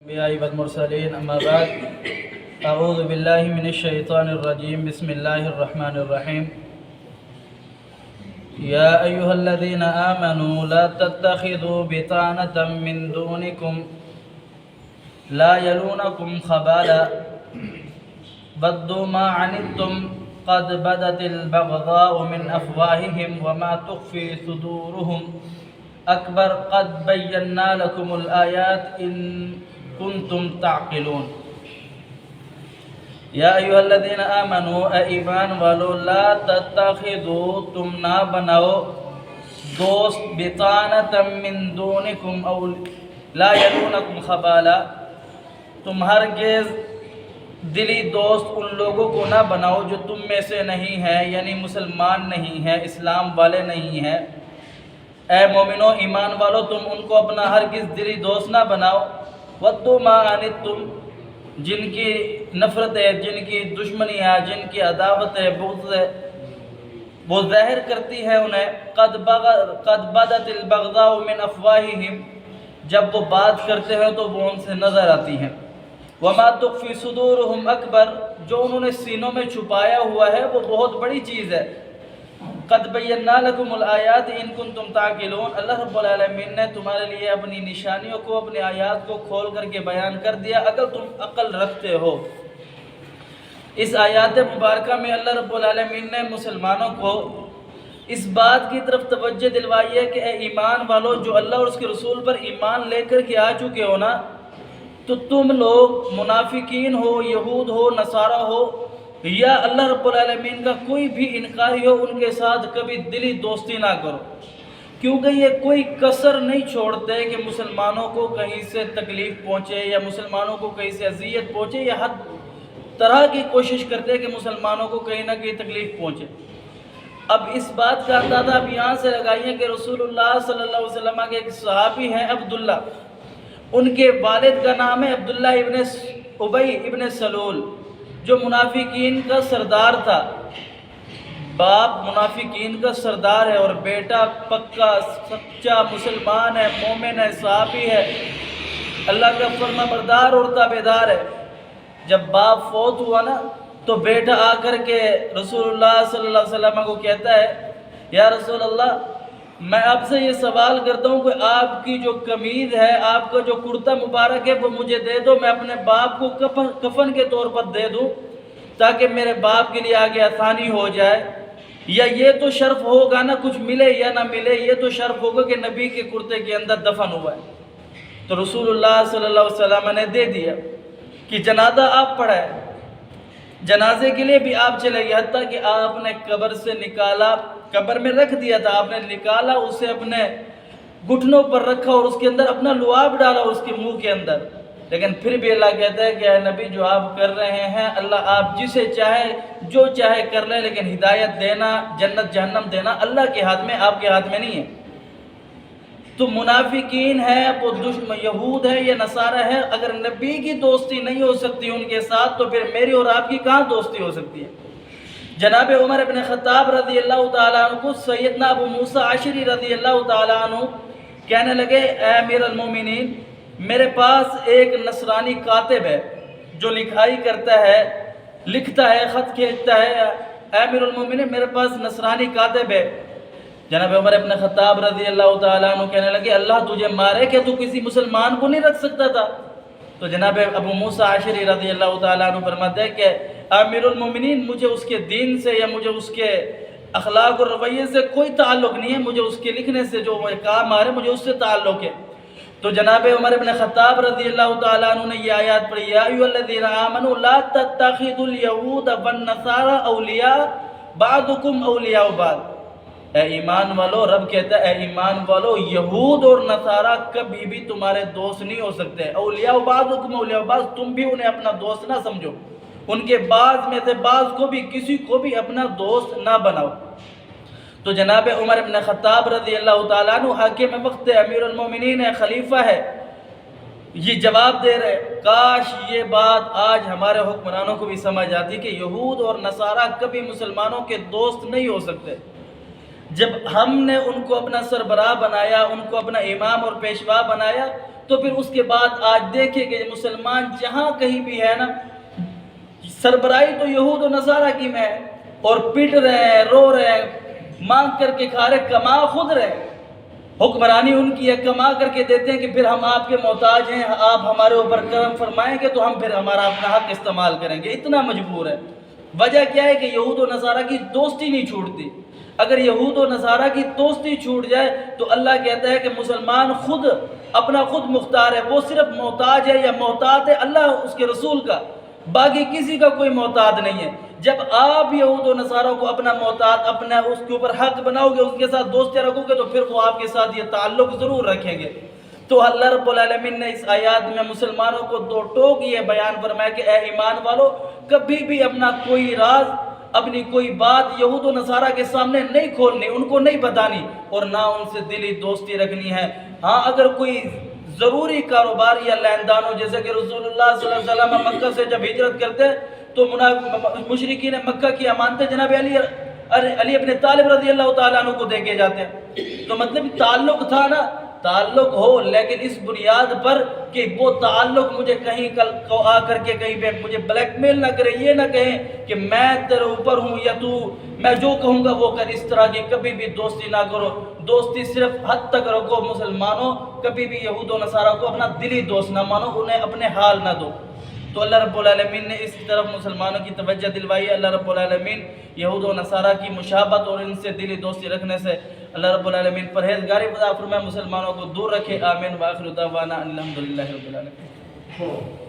الأنبياء والمرسلين أما بعد أعوذ بالله من الشيطان الرجيم بسم الله الرحمن الرحيم يا أيها الذين آمنوا لا تتخذوا بطانة من دونكم لا يلونكم خبالا ودوا ما عنتم قد بدت البغضاء من أفواههم وما تخفي صدورهم أكبر قد بينا لكم الآيات إن کنتم تعقلون یا ایھا الذین آمنوا اے ایمان والو لا تتخذوا تم نہ بناؤ دوست بطانة من دونکم او لا یلونکم خبالا تم ہرگز دلی دوست ان لوگوں کو نہ بناؤ جو تم میں سے نہیں ہے، یعنی مسلمان نہیں ہے، اسلام والے نہیں ہیں۔ اے مومنو ایمان والو تم ان کو اپنا ہرگز دلی دوست نہ بناؤ۔ وَدُّوا مَا عَنِتُّمْ جن کی نفرت ہے، جن کی دشمنی ہے، جن کی عداوت ہے، بغض ہے، وہ ظاہر کرتی ہے انہیں قد بدت البغضاء من افواہہم جب وہ بات کرتے ہیں تو وہ ان سے نظر آتی ہیں۔ وما تخفی صدورہم اکبر جو انہوں نے سینوں میں چھپایا ہوا ہے وہ بہت بڑی چیز ہے۔ قد بینا لکم الآیات ان کنتم تعقلون اللہ رب العالمین نے تمہارے لیے اپنی نشانیوں کو، اپنی آیات کو کھول کر کے بیان کر دیا اگر تم عقل رکھتے ہو۔ اس آیات مبارکہ میں اللہ رب العالمین نے مسلمانوں کو اس بات کی طرف توجہ دلوائی ہے کہ اے ایمان والو جو اللہ اور اس کے رسول پر ایمان لے کر کے آ چکے ہو نا، تو تم لوگ منافقین ہو، یہود ہو، نصارہ ہو یا اللہ رب العالمین کا کوئی بھی انکاری ہو، ان کے ساتھ کبھی دلی دوستی نہ کرو، کیونکہ یہ کوئی کسر نہیں چھوڑتے کہ مسلمانوں کو کہیں سے تکلیف پہنچے یا مسلمانوں کو کہیں سے اذیت پہنچے، یا ہر طرح کی کوشش کرتے کہ مسلمانوں کو کہیں نہ کہیں تکلیف پہنچے۔ اب اس بات کا اندازہ آپ یہاں سے لگائیے کہ رسول اللہ صلی اللہ علیہ وسلم کے ایک صحابی ہیں عبداللہ، ان کے والد کا نام ہے عبداللہ ابن ابی ابن سلول جو منافقین کا سردار تھا۔ باپ منافقین کا سردار ہے اور بیٹا پکا سچا مسلمان ہے، مومن ہے، صحابی ہے، اللہ کا فرما بردار اور تابعدار ہے۔ جب باپ فوت ہوا نا تو بیٹا آ کر کے رسول اللہ صلی اللہ علیہ وسلم کو کہتا ہے یا رسول اللہ میں آپ سے یہ سوال کرتا ہوں کہ آپ کی جو قمیض ہے، آپ کا جو کرتا مبارک ہے وہ مجھے دے دو، میں اپنے باپ کو کفن کے طور پر دے دوں تاکہ میرے باپ کے لیے آگے آسانی ہو جائے۔ یا یہ تو شرف ہوگا نا، کچھ ملے یا نہ ملے یہ تو شرف ہوگا کہ نبی کے کرتے کے اندر دفن ہوا ہے۔ تو رسول اللہ صلی اللہ علیہ وسلم نے دے دیا کہ جنازہ آپ پڑھائے، جنازے کے لیے بھی آپ چلے گئے، حتیٰ کہ آپ نے قبر سے نکالا، قبر میں رکھ دیا تھا، آپ نے نکالا، اسے اپنے گھٹنوں پر رکھا اور اس کے اندر اپنا لعاب ڈالا اس کے منہ کے اندر، لیکن پھر بھی اللہ کہتا ہے کہ اے نبی جو آپ کر رہے ہیں اللہ آپ جسے چاہے جو چاہے کر لیں، لیکن ہدایت دینا، جنت جہنم دینا اللہ کے ہاتھ میں، آپ کے ہاتھ میں نہیں ہے۔ تو منافقین ہے، وہ دشمن یہود ہے یا نصارہ ہے، اگر نبی کی دوستی نہیں ہو سکتی ان کے ساتھ تو پھر میری اور آپ کی کہاں دوستی ہو سکتی ہے؟ جناب عمر بن خطاب رضی اللہ تعالیٰ عنہ کو سیدنا ابو موسیٰ عشری رضی اللہ تعالیٰ عنہ کہنے لگے اے امیر المومنین میرے پاس ایک نصرانی کاتب ہے جو لکھائی کرتا ہے، لکھتا ہے، خط کھینچتا ہے، اے امیر المومنین میرے پاس نصرانی کاتب ہے۔ جناب عمر ابن خطاب رضی اللہ تعالیٰ عنہ کہنے لگے اللہ تجھے مارے کہ تو کسی مسلمان کو نہیں رکھ سکتا تھا؟ تو جناب ابو موسیٰ عشری رضی اللہ تعالیٰ عنہ فرماتے ہیں کہ امیر المومنین مجھے اس کے دین سے یا مجھے اس کے اخلاق اور رویے سے کوئی تعلق نہیں ہے، مجھے اس کے لکھنے سے جو کام آ رہے مجھے اس سے تعلق ہے۔ تو جناب عمر ابن خطاب رضی اللہ تعالیٰ عنہ نے یہ آیات پڑھی یا ایھا الذین آمنوا لا تتخذوا اليہود والنصارى اولیاء بعضکم اولیاء بعض۔ اے ایمان والو، رب کہتا ہے اے ایمان والو یہود اور نصارہ کبھی بھی تمہارے دوست نہیں ہو سکتے۔ اولیاء بعضکم اولیاء بعض، تم بھی انہیں اپنا دوست نہ سمجھو، ان کے بعض میں سے بعض کو بھی کسی کو بھی اپنا دوست نہ بناؤ۔ تو جناب عمر بن خطاب رضی اللہ تعالیٰ عنہ حاکم وقت ہے، امیر المومنین ہے، خلیفہ ہے، یہ جواب دے رہے کاش یہ بات آج ہمارے حکمرانوں کو بھی سمجھ آتی کہ یہود اور نصارہ کبھی مسلمانوں کے دوست نہیں ہو سکتے۔ جب ہم نے ان کو اپنا سربراہ بنایا، ان کو اپنا امام اور پیشوا بنایا تو پھر اس کے بعد آج دیکھیں کہ مسلمان جہاں کہیں بھی ہے نا، سربراہی تو یہود و نصارہ کی میں ہے، اور پیٹ رہے ہیں، رو رہے ہیں، مانگ کر کے کھا رہے، کما خود رہے، حکمرانی ان کی ہے، کما کر کے دیتے ہیں کہ پھر ہم آپ کے محتاج ہیں، آپ ہمارے اوپر کرم فرمائیں گے تو ہم پھر ہمارا اپنا حق استعمال کریں گے، اتنا مجبور ہے۔ وجہ کیا ہے کہ یہود و نصارہ کی دوستی نہیں چھوٹتی۔ اگر یہود و نصارہ کی دوستی چھوٹ جائے تو اللہ کہتا ہے کہ مسلمان خود اپنا خود مختار ہے، وہ صرف محتاج ہے یا محتاط ہے اللہ اس کے رسول کا، باقی کسی کا کوئی محتاج نہیں ہے۔ جب آپ یہود و نصارہ کو اپنا محتاط، اپنا اس کے اوپر حق بناؤ گے، اس کے ساتھ دوستیاں رکھو گے، تو پھر وہ آپ کے ساتھ یہ تعلق ضرور رکھیں گے۔ تو اللہ رب العالمین نے اس آیات میں مسلمانوں کو دو ٹوک یہ بیان فرمایا کہ اے ایمان والو، کبھی بھی اپنا کوئی راز، اپنی کوئی بات یہود و نصارہ کے سامنے نہیں کھولنی، ان کو نہیں بتانی، اور نہ ان سے دلی دوستی رکھنی ہے۔ ہاں اگر کوئی ضروری کاروبار یا لین دان ہو، جیسے کہ رسول اللہ صلی اللہ علیہ وسلم مکہ سے جب ہجرت کرتے تو مشرکین مکہ کی امانتیں جناب علی ابن طالب رضی اللہ تعالیٰ عنہ کو دے کے جاتے ہیں، تو مطلب تعلق تھا نا، تعلق ہو لیکن اس بنیاد پر کہ وہ تعلق مجھے کہیں کل کو آ کر کے کہیں پہ مجھے بلیک میل نہ کرے، یہ نہ کہیں کہ میں تیرے اوپر ہوں یا تو میں جو کہوں گا وہ کر، اس طرح کی کبھی بھی دوستی نہ کرو۔ دوستی صرف حد تک رکھو مسلمانوں، کبھی بھی یہود و نصارہ کو اپنا دلی دوست نہ مانو، انہیں اپنے حال نہ دو۔ تو اللہ رب العالمین نے اس طرف مسلمانوں کی توجہ دلوائی ہے۔ اللہ رب العالمین یہود و نصارہ کی مشابہت اور ان سے دلی دوستی رکھنے سے اللہ رب العالمین پرہیزگاری عطا فرمائے، مسلمانوں کو دور رکھے۔ آمین۔ وآخر دعوانا ان الحمدللہ رب العالمین۔